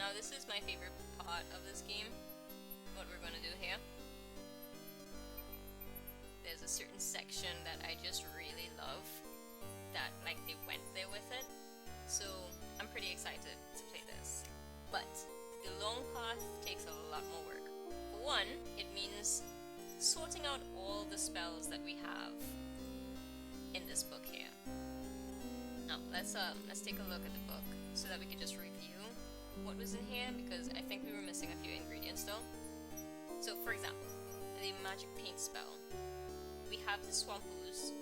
Now this is my favorite part of this game, what we're gonna do here. There's a certain section that I just really love, that like they went there with it, so I'm pretty excited to play this. But the long path takes a lot more work. For one, it means sorting out all the spells that we have in this book here. Now let's take a look at the book so that we can just review what was in here, because I think we were missing a few ingredients though. So for example, the magic paint spell. We have the swamp ooze,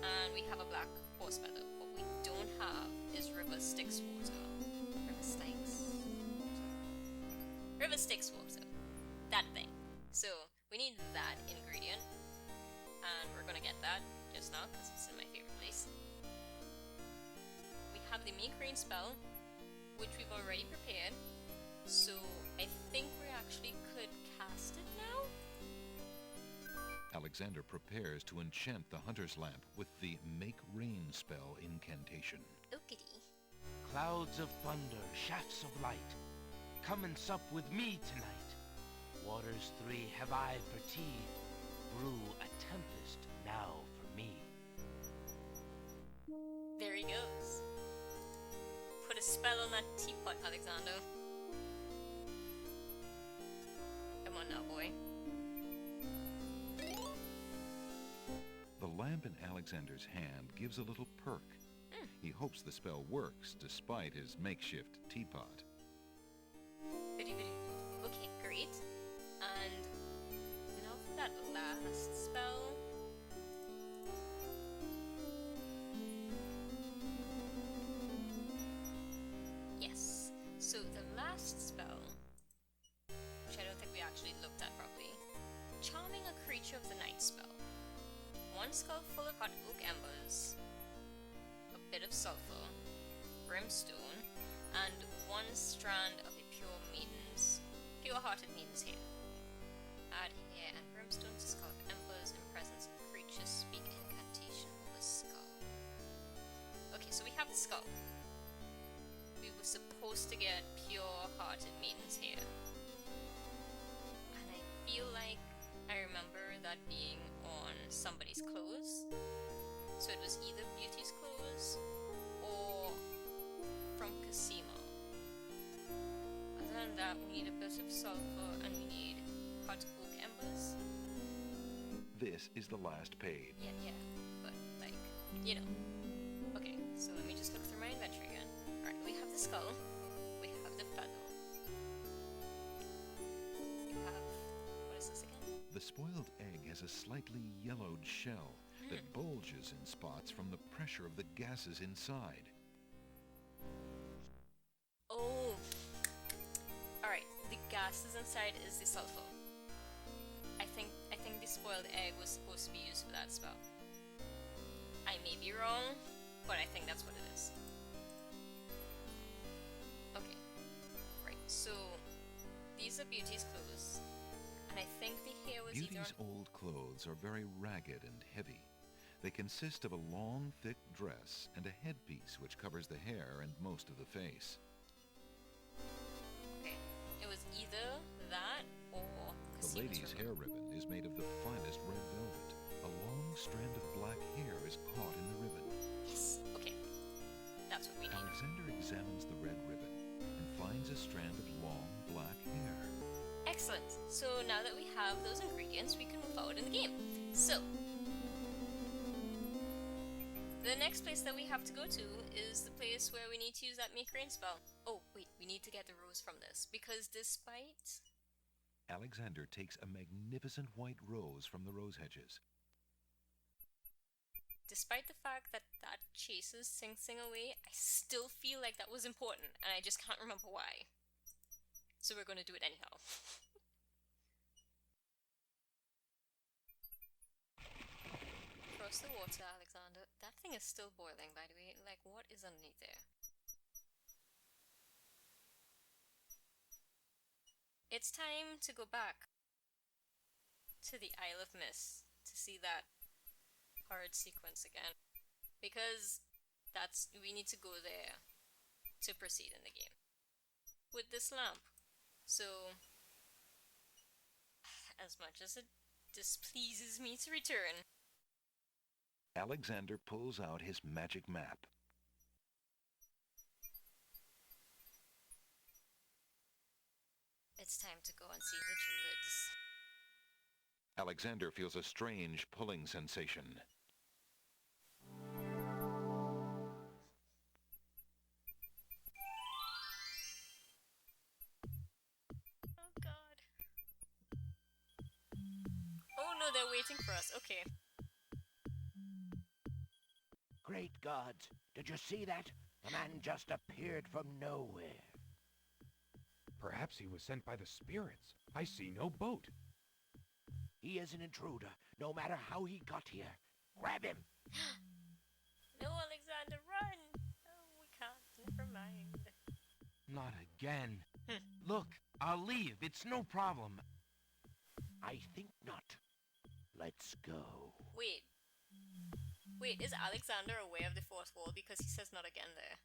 and we have a black horse feather. What we don't have is river Styx water. River Styx water. That thing. So we need that ingredient, and we're gonna get that just now because it's in my favorite place. We have the Make Rain spell, which we've already prepared. So I think we actually could cast it now. Alexander prepares to enchant the hunter's lamp with the Make Rain spell incantation. Ookity. Clouds of thunder, shafts of light, come and sup with me tonight. Waters three have I for tea, brew a tempest now for me. There he goes. Put a spell on that teapot, Alexander. Come on now, boy. The lamp in Alexander's hand gives a little perk. He hopes the spell works despite his makeshift teapot. Okay, great. And now for that last spell. Yes. So the last spell, which I don't think we actually looked at properly. Charming a creature of the night spell. One skull full of hot oak embers, a bit of sulfur, brimstone, and one strand of a pure-hearted maiden's hair. Add hair and brimstone to skull of embers in presence of creatures. Speak incantation over skull. Okay, so we have the skull. We were supposed to get pure-hearted maiden's hair. And I feel like I remember that being on somebody's clothes. So it was either Beauty's clothes or from Casima. Other than that, we need a bit of sulfur and we need hot oak embers. This is the last page. Yeah, but like, you know. Okay, so let me just look through my inventory again. Alright, we have the skull, we have the feather. We have, what is this again? The spoiled egg has a slightly yellowed shell that bulges in spots from the pressure of the gases inside. Oh! Alright, the gases inside is the sulfur. I think the spoiled egg was supposed to be used for that spell. I may be wrong, but I think that's what it is. Okay. Right, so these are Beauty's clothes. And I think the hair was Beauty's old clothes are very ragged and heavy. They consist of a long, thick dress and a headpiece which covers the hair and most of the face. Okay, it was either that or The lady's hair ribbon is made of the finest red velvet. A long strand of black hair is caught in the ribbon. Yes, okay. That's what we need. Alexander examines the red ribbon and finds a strand of long black hair. Excellent. So now that we have those ingredients, we can move forward in the game. So, the next place that we have to go to is the place where we need to use that Make Rain spell. Oh, wait, we need to get the rose from this, because despite... Alexander takes a magnificent white rose from the rose hedges. Despite the fact that that chases Sing Sing away, I still feel like that was important, and I just can't remember why. So we're going to do it anyhow. Cross the water, Alexander. That thing is still boiling, by the way. Like, what is underneath there? It's time to go back to the Isle of Mist to see that horrid sequence again. Because we need to go there to proceed in the game. with this lamp. So, as much as it displeases me to return, Alexander pulls out his magic map. it's time to go and see the Druids. Alexander feels a strange pulling sensation. Oh god. Oh no, they're waiting for us. Okay. Great gods, did you see that? The man just appeared from nowhere. Perhaps he was sent by the spirits. I see no boat. He is an intruder, no matter how he got here. Grab him! No, Alexander, run! Oh, we can't. Never mind. Not again. Look, I'll leave. It's no problem. I think not. Let's go. Wait. Wait, is Alexander aware of the fourth wall? Because he says not again there.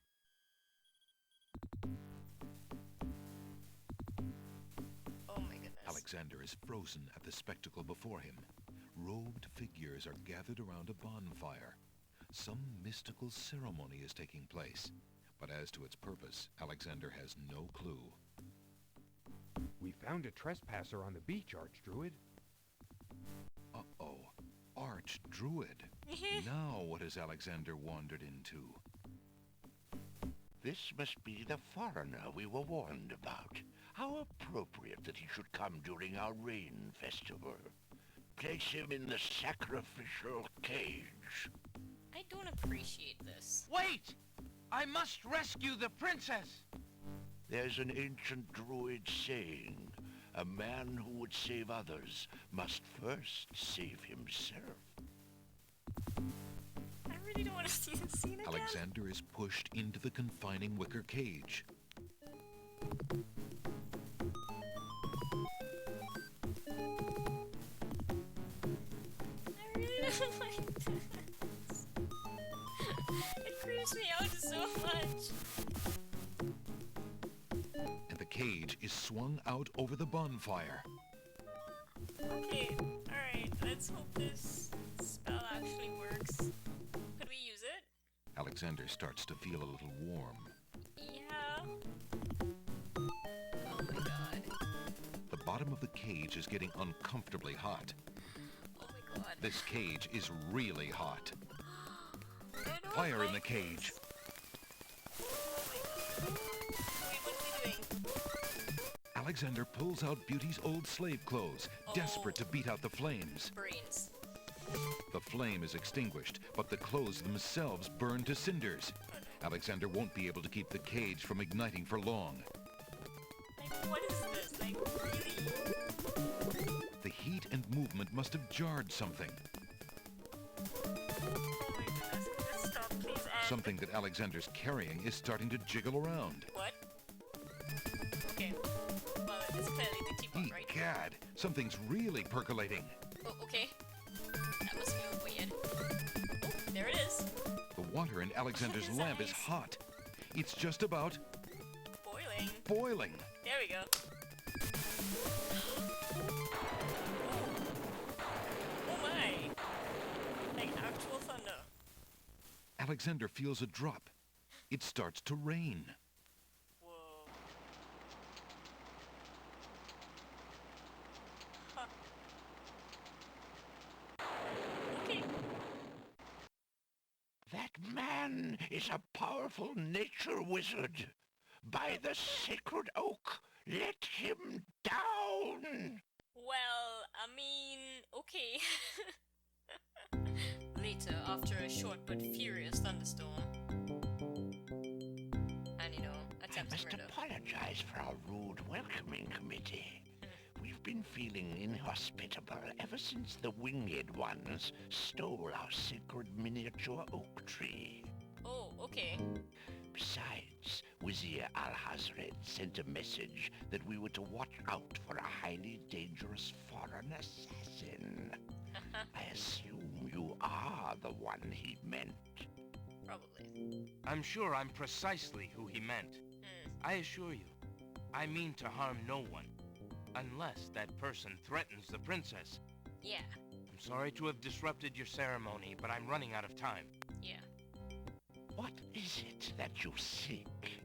Oh my goodness. Alexander is frozen at the spectacle before him. Robed figures are gathered around a bonfire. Some mystical ceremony is taking place, but as to its purpose, Alexander has no clue. We found a trespasser on the beach, Archdruid. Uh-oh. Archdruid. Now what has Alexander wandered into? This must be the foreigner we were warned about. How appropriate that he should come during our rain festival. Place him in the sacrificial cage. I don't appreciate this. Wait! I must rescue the princess! There's an ancient druid saying, a man who would save others must first save himself. I really don't want to see this scene again. Alexander is pushed into the confining wicker cage. I really don't like this. It creeps me out so much. And the cage is swung out over the bonfire. Okay, alright, let's hope this spell actually works. Could we use it? Alexander starts to feel a little warm. Yeah. Oh my god. The bottom of the cage is getting uncomfortably hot. Oh my god. This cage is really hot. I don't Fire in like the cage. this. Oh my god. Wait, what are we doing? Alexander pulls out Beauty's old slave clothes, desperate to beat out the flames. Brains. The flame is extinguished, but the clothes themselves burn to cinders. Alexander won't be able to keep the cage from igniting for long. Like, what is this? Like, really? The heat and movement must have jarred something. Oh my goodness. Could this stop, please? And Something that Alexander's carrying is starting to jiggle around. what? Okay. Well, it's clearly the teapot, right? Egad, something's really percolating. Oh, okay. That must feel weird. Oh, there it is. The water in Alexander's His lamp is eyes. hot. It's just about Boiling. boiling. There we go. Oh my! Like actual thunder. Alexander feels a drop. It starts to rain. Whoa. Huh. Okay. That man is a powerful nature wizard. By the sacred oak, let him down! Well, I mean, okay. Later, after a short but furious thunderstorm. And, I attempted must murder. apologize for our rude welcoming committee. We've been feeling inhospitable ever since the winged ones stole our sacred miniature oak tree. Oh, okay. Besides, Wizir Al-Hazred sent a message that we were to watch out for a highly dangerous foreign assassin. I assume you are the one he meant. Probably. I'm sure I'm precisely who he meant. I assure you, I mean to harm no one, unless that person threatens the princess. Yeah, I'm sorry to have disrupted your ceremony, but I'm running out of time. yeah. What is it that you seek?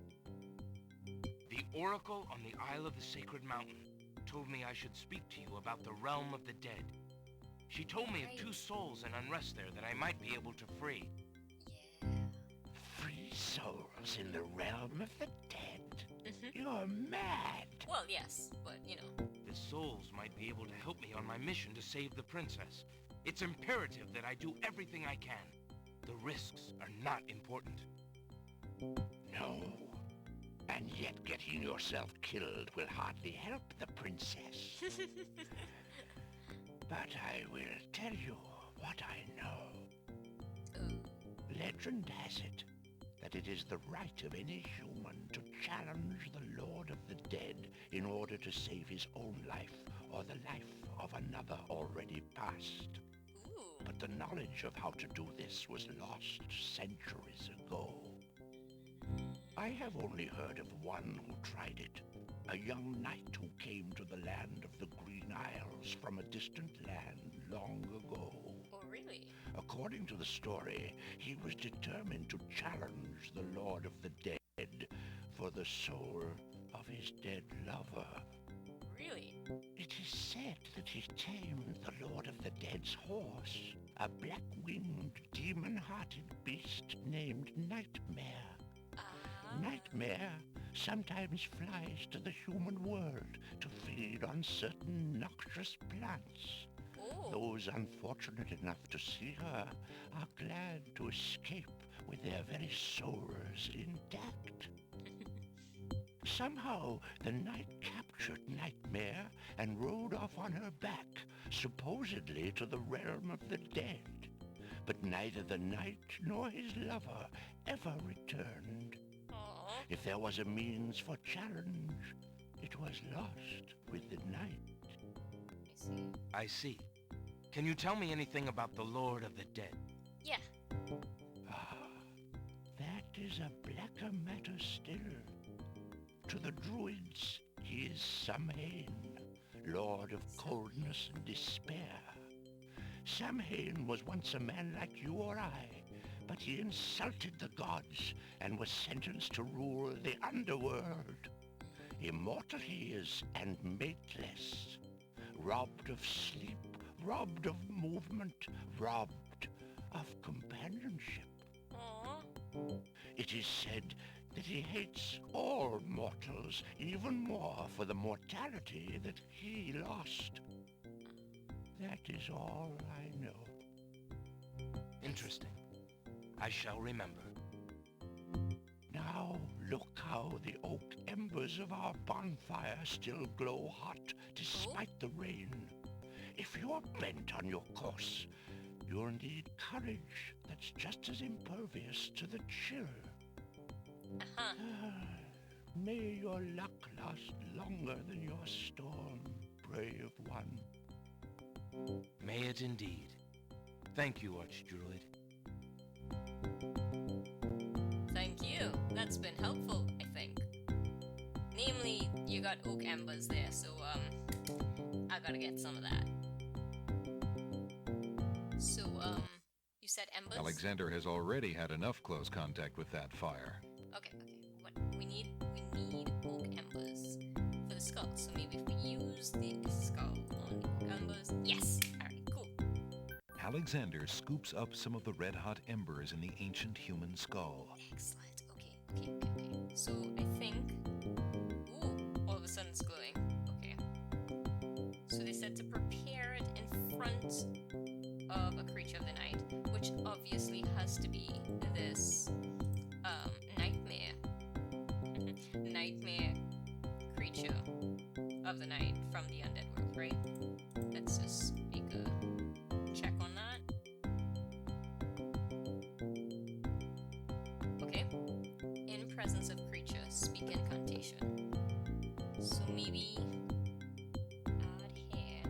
The oracle on the Isle of the Sacred Mountain told me I should speak to you about the realm of the dead. She told me of 2 souls in unrest there that I might be able to free. Yeah. Free souls in the realm of the dead? You're mad. Well, yes, but you know. The souls might be able to help me on my mission to save the princess. It's imperative that I do everything I can. The risks are not important. No. And yet getting yourself killed will hardly help the princess. But I will tell you what I know. Legend has it that it is the right of any human to challenge the Lord of the Dead in order to save his own life or the life of another already past. Ooh. But the knowledge of how to do this was lost centuries ago. I have only heard of one who tried it, a young knight who came to the land of the Green Isles from a distant land long ago. Oh, really? According to the story, he was determined to challenge the Lord of the Dead for the soul of his dead lover. Really? It is said that he tamed the Lord of the Dead's horse, a black-winged, demon-hearted beast named Nightmare. Nightmare sometimes flies to the human world to feed on certain noxious plants. Oh. Those unfortunate enough to see her are glad to escape with their very souls intact. Somehow, the knight captured Nightmare and rode off on her back, supposedly to the realm of the dead. But neither the knight nor his lover ever returned. Aw. If there was a means for challenge, it was lost with the night. I see. I see. Can you tell me anything about the Lord of the Dead? Yeah. Ah, that is a blacker matter still. To the Druids, he is Samhain, Lord of coldness and despair. Samhain was once a man like you or I, but he insulted the gods and was sentenced to rule the underworld. Immortal he is and mateless, robbed of sleep, robbed of movement, robbed of companionship. Aww. It is said that he hates all mortals even more for the mortality that he lost. That is all I know. Interesting. I shall remember. Now look how the oak embers of our bonfire still glow hot despite the rain. If you're bent on your course, you'll need courage that's just as impervious to the chill. Uh-huh. May your luck last longer than your storm, brave one. May it indeed. Thank you, Archdruid. Thank you. That's been helpful, I think. Namely, you got oak embers there, so, I gotta get some of that. So, you said embers? Alexander has already had enough close contact with that fire. Okay. What we need oak embers for the skull. So maybe if we use the skull on the oak embers. Yes! Alright, cool. Alexander scoops up some of the red-hot embers in the ancient human skull. Excellent. Okay. So I think. Ooh, all of a sudden it's glowing. Okay. So they said to prepare it in front of a creature of the night, which obviously has to be this nightmare. Nightmare creature of the night from the undead world, right? Let's just make a check on that. Okay. In presence of creature, speak incantation. So maybe add hair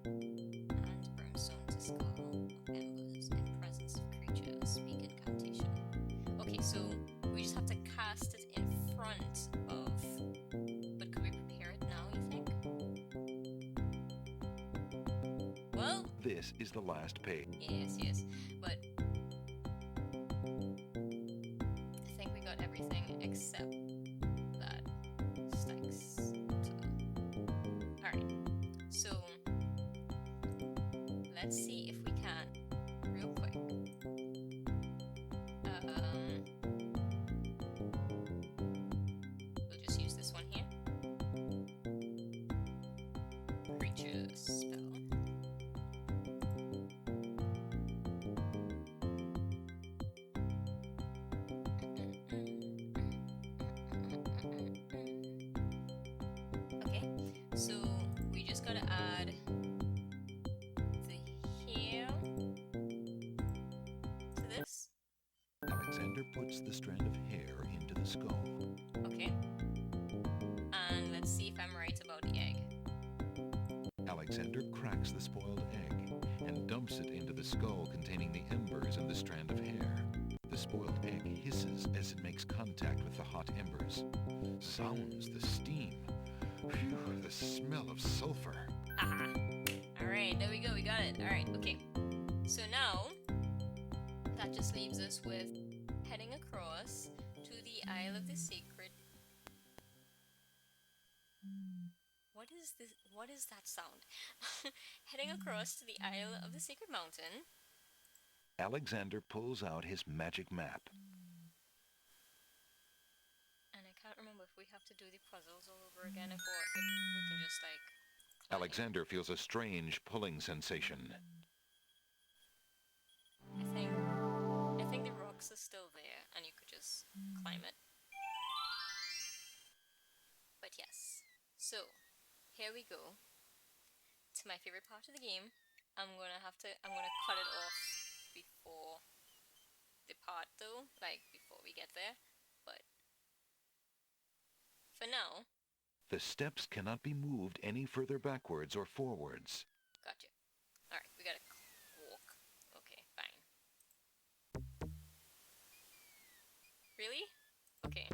and brimstone to skull of embers in presence of creature, speak incantation. Okay, so we just have to cast it in front of This is the last page. Yes, yes. But I think we got everything except that sticks to them. Alright. So let's see if we can real quick. We'll just use this one here. Creature spell. Okay, so we just gotta add the hair to this. Alexander puts the strand of hair into the skull. Okay. And let's see if I'm right about the egg. Alexander cracks the spoiled egg and dumps it into the skull containing the embers and the strand of hair. The spoiled egg hisses as it makes contact with the hot embers. Zounds, the steam. Phew, the smell of sulfur. Haha. Alright, there we go, we got it. Alright, okay. So now, that just leaves us with heading across to the Isle of the Sacred. What is this? What is that sound? Heading across to the Isle of the Sacred Mountain. Alexander pulls out his magic map. And I can't remember if we have to do the puzzles all over again or if we can just like climb. Alexander feels a strange pulling sensation. I think the rocks are still there and you could just climb it. But yes. So, here we go to my favorite part of the game. I'm gonna cut it off before the part though, like before we get there. But for now, The steps cannot be moved any further backwards or forwards. gotcha. Alright, we gotta walk. Okay, fine. Really? Okay.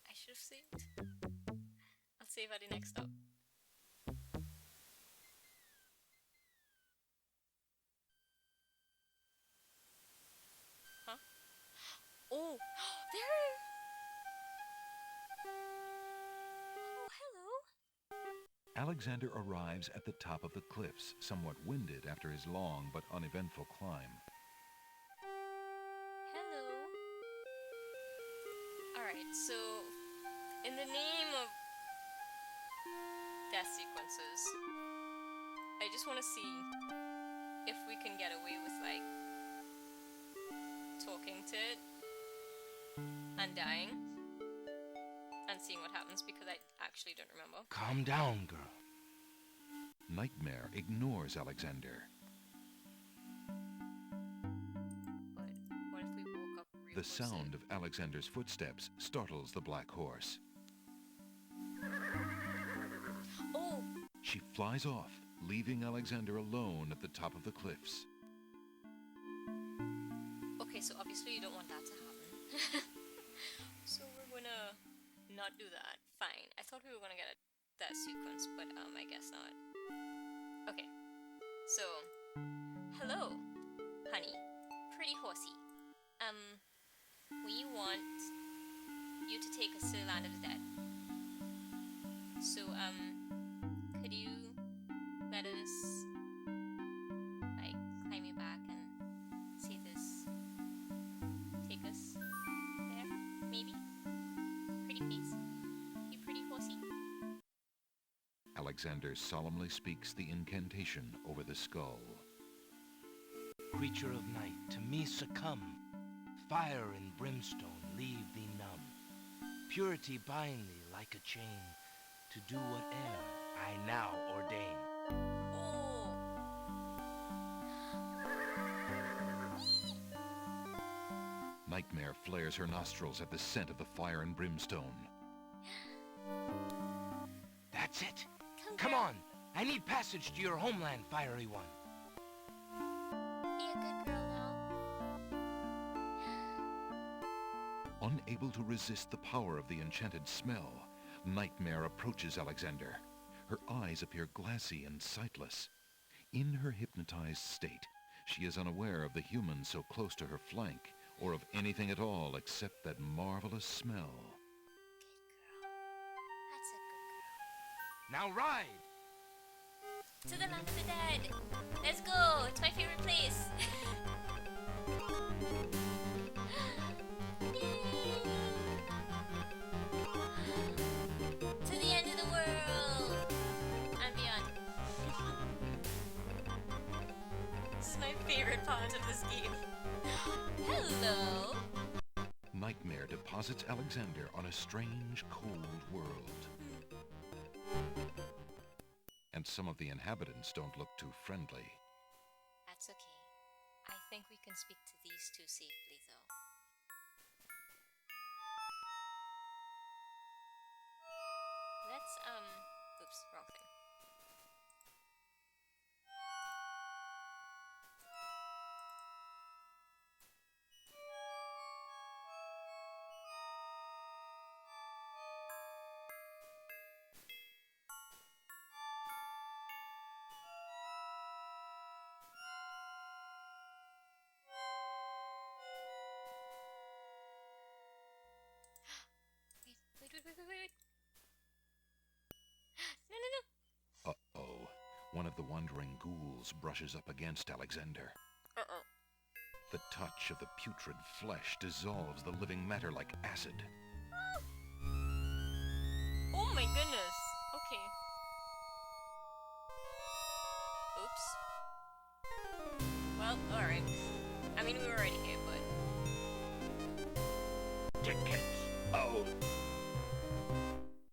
I should have saved. I'll save at the next stop. Huh? Oh! There! Oh, hello! Alexander arrives at the top of the cliffs, somewhat winded after his long but uneventful climb. Hello. Alright, so in the name of death sequences, I just want to see if we can get away with, like, talking to it and dying and seeing what happens because I actually don't remember. Calm down, girl. Nightmare ignores Alexander. But what if we woke up real The close sound to of Alexander's footsteps startles the black horse. it? Oh! She flies off, leaving Alexander alone at the top of the cliffs. Okay, so obviously you don't want that to happen. So we're gonna not do that. Fine. I thought we were gonna get a death sequence, but I guess not. Okay. So, hello, honey. Pretty horsey. We want you to take us to the land of the dead. So, could you let us, like, climb you back and see this? Take us there, maybe? Pretty please? You pretty horsey? Alexander solemnly speaks the incantation over the skull. Creature of night, to me succumb. Fire and brimstone leave thee numb. Purity bind thee like a chain, to do whate'er I now ordain. Oh! Nightmare flares her nostrils at the scent of the fire and brimstone. That's it. Come on. I need passage to your homeland, fiery one. Be a good girl now. Unable to resist the power of the enchanted smell, Nightmare approaches Alexander. Her eyes appear glassy and sightless. In her hypnotized state, she is unaware of the humans so close to her flank, or of anything at all except that marvelous smell. That's a good Now ride! girl. To the land of the dead. Let's go. It's my favorite place. To the end of the world and beyond. This is my favorite part of this game. Hello. Nightmare deposits Alexander on a strange, cold world. And some of the inhabitants don't look too friendly. That's okay. I think we can speak to these two safely, though. Let's, oops, wrong thing. Wait. No. Uh-oh. One of the wandering ghouls brushes up against Alexander. Uh-oh. The touch of the putrid flesh dissolves the living matter like acid. Oh my goodness. Okay. Oops. Well, alright. I mean, we were already here, but... Tickets out.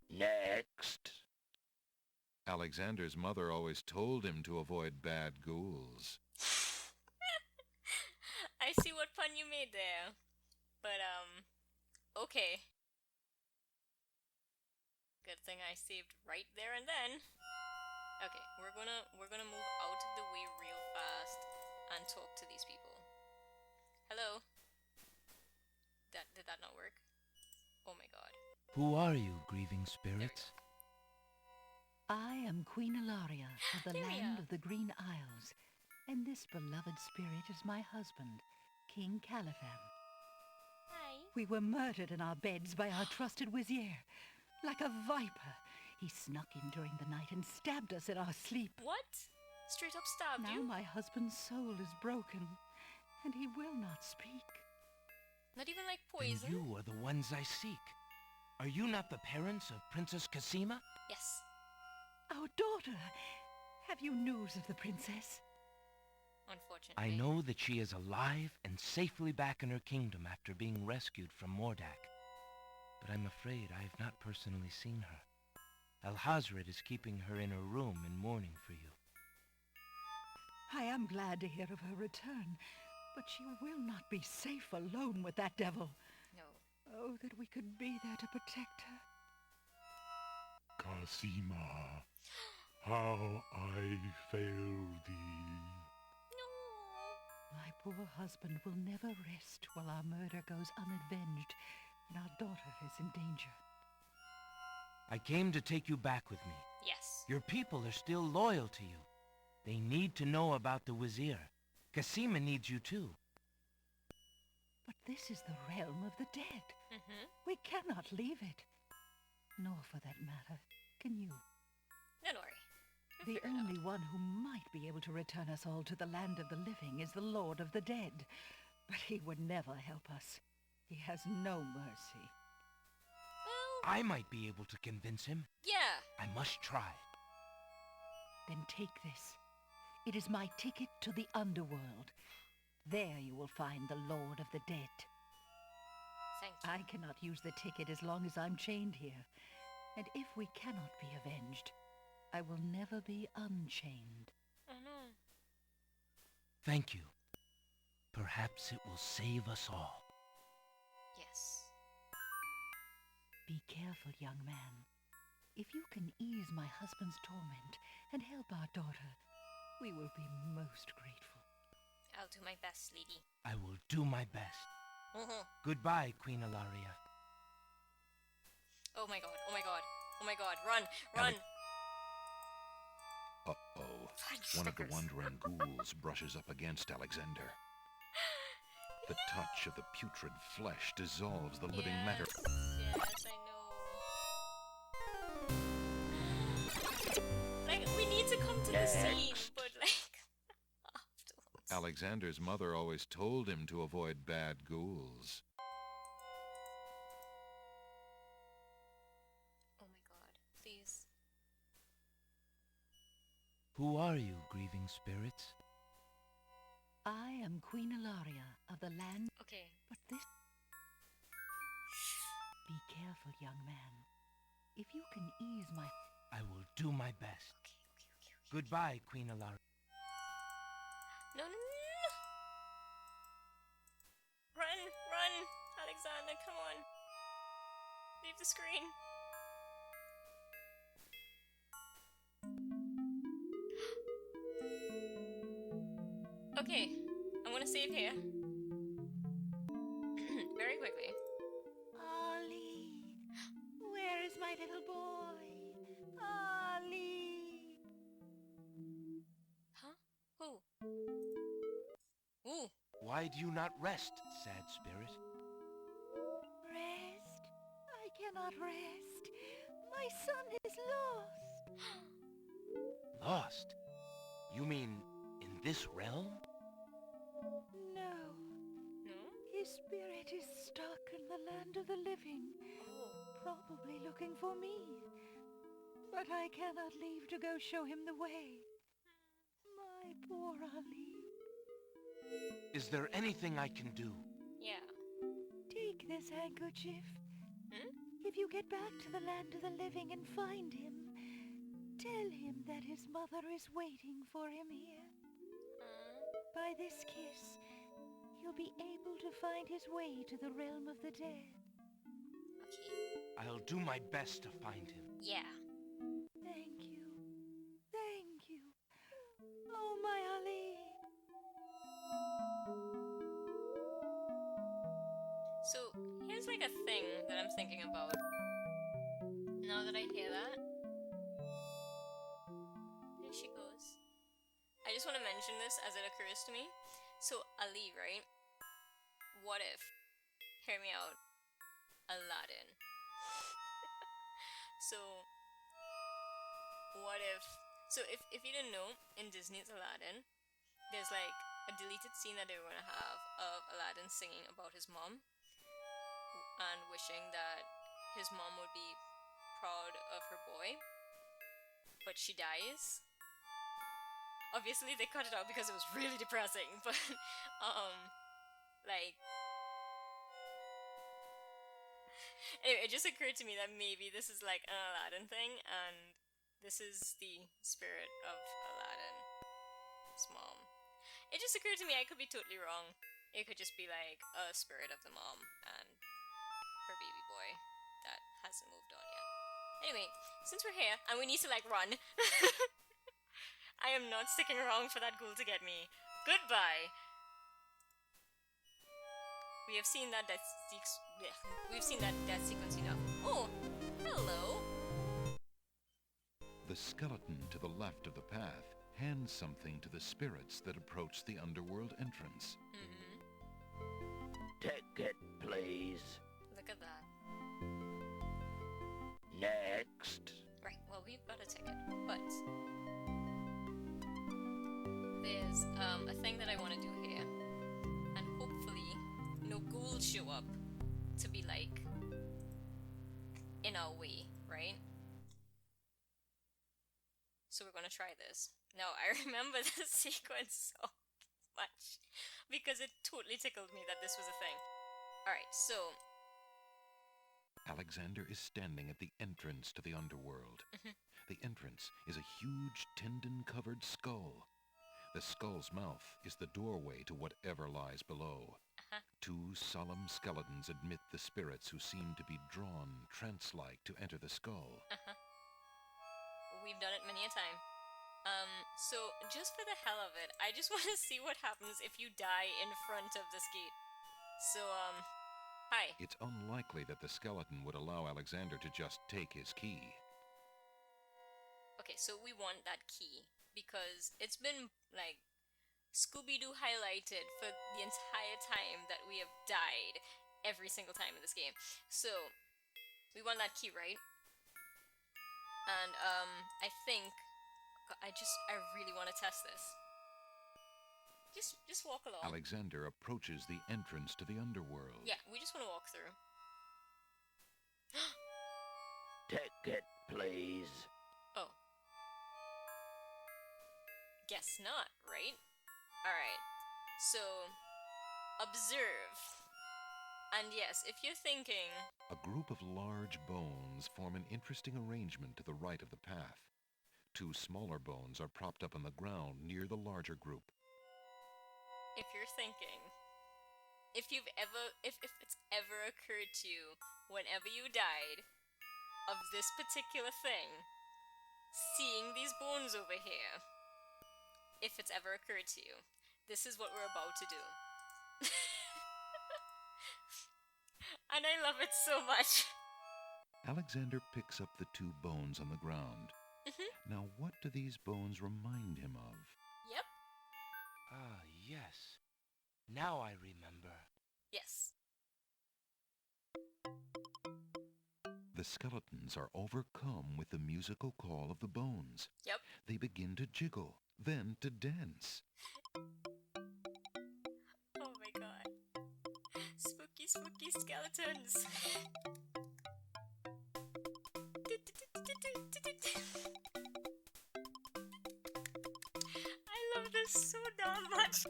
Next. Alexander's mother always told him to avoid bad ghouls. I see what pun you made there. But, okay. Good thing I saved right there and then. Okay, we're gonna move out of the way real fast and talk to these people. Hello? Did that not work? Oh my god. Who are you, grieving spirits? I am Queen Ilaria of the There we land are. of the Green Isles, and this beloved spirit is my husband, King Califan. Hi. We were murdered in our beds by our trusted Vizier. Like a viper, he snuck in during the night and stabbed us in our sleep. What? Straight up stabbed Now you? my husband's soul is broken, and he will not speak. Not even like Then poison? you are the ones I seek. Are you not the parents of Princess Cassima? Yes. Our daughter! Have you news of the princess? Unfortunately. I know that she is alive and safely back in her kingdom after being rescued from Mordak. But I'm afraid I have not personally seen her. Alhazred is keeping her in her room in mourning for you. I am glad to hear of her return, but she will not be safe alone with that devil. No. Oh, that we could be there to protect her. Cassima, how I fail thee. No. My poor husband will never rest while our murder goes unavenged and our daughter is in danger. I came to take you back with me. Yes. Your people are still loyal to you. They need to know about the Wazir. Cassima needs you too. But this is the realm of the dead. Mm-hmm. We cannot leave it. Nor, for that matter, can you. Don't worry. We'll The figure it out. only one who might be able to return us all to the land of the living is the Lord of the Dead. But he would never help us. He has no mercy. Well, I might be able to convince him. yeah. I must try. Then take this. It is my ticket to the underworld. There you will find the Lord of the Dead. Thank you. I cannot use the ticket as long as I'm chained here. And if we cannot be avenged, I will never be unchained. Oh no. Thank you. Perhaps it will save us all. Yes. Be careful, young man. If you can ease my husband's torment and help our daughter, we will be most grateful. I'll do my best, lady. I will do my best. Goodbye, Queen Ilaria. Oh my god, oh my god, oh my god, run, run! Uh-oh. Fudge One of the stickers. wandering ghouls brushes up against Alexander. The touch of the putrid flesh dissolves the living matter. Yes, I know. Like, we need to come to the scene, but like, afterwards. Alexander's mother always told him to avoid bad ghouls. Oh my god, please. Who are you, grieving spirits? I am Queen Ilaria of the land, Okay. but this... Be careful, young man. If you can ease my... I will do my best. Okay. Goodbye, Queen Ilaria. No. Run, Alexander, come on. Leave the screen. Okay, I'm gonna save here. Very quickly. Ollie, where is my little boy? Ollie. Huh? Who? Ooh. Why do you not rest, sad spirit? Rest? I cannot rest. My son is lost. Lost? You mean in this realm? No. No? His spirit is stuck in the land of the living, probably looking for me. But I cannot leave to go show him the way. My poor Ali. Is there anything I can do? Yeah. Take this handkerchief. Hmm? If you get back to the land of the living and find him, tell him that his mother is waiting for him here. By this kiss, he'll be able to find his way to the realm of the dead. Okay. I'll do my best to find him. Yeah. Thank you. Thank you. Oh, my Ali. So, here's like a thing that I'm thinking about. Now that I hear that. There she goes. I just want to mention this as it occurs to me. So, Ali, right? What if, hear me out, Aladdin. So, what if, if you didn't know, in Disney's Aladdin, there's like a deleted scene that they were gonna have of Aladdin singing about his mom and wishing that his mom would be proud of her boy, but she dies. Obviously they cut it out because it was really depressing, but like, anyway, it just occurred to me that maybe this is like an Aladdin thing, and this is the spirit of Aladdin's mom. It just occurred to me, I could be totally wrong. It could just be like a spirit of the mom and her baby boy that hasn't moved on yet. Anyway, since we're here and we need to like run, I am not sticking around for that ghoul to get me. Goodbye. We have seen that we've seen that death sequence enough. Oh, hello. The skeleton to the left of the path hands something to the spirits that approach the underworld entrance. Ticket, please. Look at that. Next. Right, well, we've got a ticket, but there's a thing that I want to do here, and hopefully no ghouls show up to be like in our way, right? So we're gonna try this. Now, I remember this sequence so much because it totally tickled me that this was a thing. Alright, so Alexander is standing at the entrance to the underworld. The entrance is a huge tendon-covered skull. The skull's mouth is the doorway to whatever lies below. Two solemn skeletons admit the spirits who seem to be drawn trance-like to enter the skull. We've done it many a time. So just for the hell of it, I just want to see what happens if you die in front of this gate. So, hi. It's unlikely that the skeleton would allow Alexander to just take his key. Okay, so we want that key because it's been, like, Scooby-Doo highlighted for the entire time that we have died every single time in this game. So, we want that key, right? And, I think I really want to test this. Just walk along. Alexander approaches the entrance to the underworld. Yeah, we just want to walk through. Ticket, please. Oh. Guess not, right? Alright. So, observe. And yes, if you're thinking... A group of large bones form an interesting arrangement to the right of the path. Two smaller bones are propped up on the ground near the larger group. If you're thinking, if it's ever occurred to you, whenever you died, of this particular thing, seeing these bones over here, if it's ever occurred to you, this is what we're about to do. And I love it so much. Alexander picks up the two bones on the ground. Now, what do these bones remind him of? Yep. Ah, yes. Now I remember. Yes. The skeletons are overcome with the musical call of the bones. Yep. They begin to jiggle, then to dance. Oh my god. Spooky, spooky skeletons. I love this so damn much.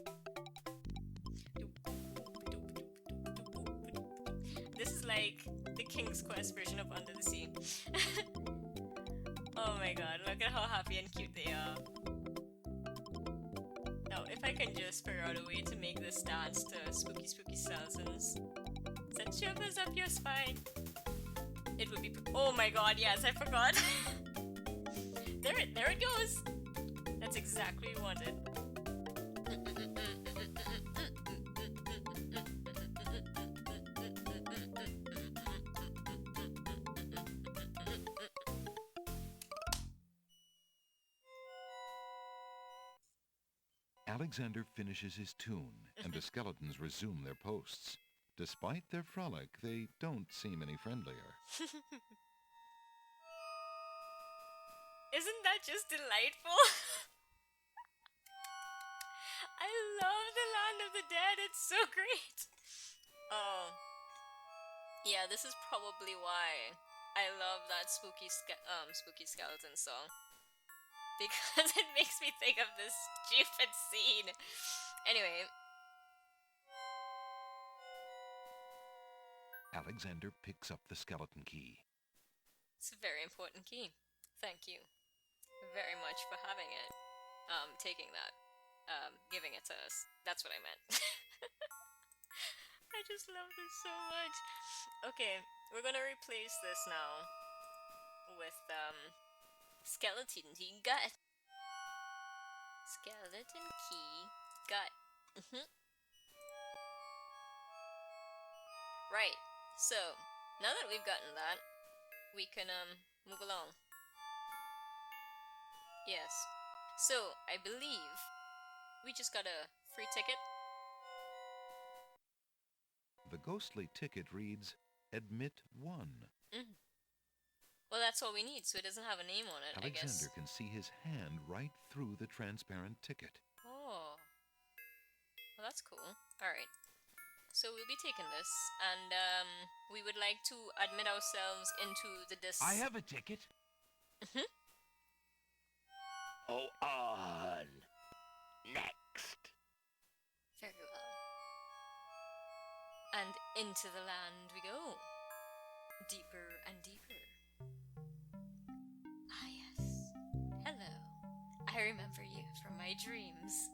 This is like the King's Quest version of Under the Sea. Oh my god, look at how happy and cute they are. Now, if I can just figure out a way to make this dance to spooky, spooky skeletons, send shivers up your spine. It would be. Oh my god, yes, I forgot. There it goes. That's exactly what we wanted. Alexander finishes his tune, and the skeletons resume their posts. Despite their frolic, they don't seem any friendlier. Isn't that just delightful? I love the Land of the Dead. It's so great. Oh. Yeah, this is probably why I love that spooky skeleton song. Because it makes me think of this stupid scene. Anyway. Alexander picks up the skeleton key. It's a very important key. Thank you very much for having it. Taking that. Giving it to us. That's what I meant. I just love this so much. Okay, we're gonna replace this now with, skeleton key gut. Skeleton key gut. Right. So, now that we've gotten that, we can, move along. Yes. So, I believe we just got a free ticket. The ghostly ticket reads, "Admit 1." Well, that's all we need, so it doesn't have a name on it, I guess. Alexander can see his hand right through the transparent ticket. Oh. Well, that's cool. Alright. So we'll be taking this, and, we would like to admit ourselves into the I have a ticket. Oh, on. Next. Very well. And into the land we go. Deeper and deeper. Ah, yes. Hello. I remember you from my dreams.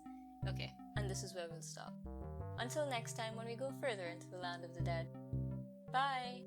Okay, and this is where we'll stop. Until next time when we go further into the land of the dead. Bye!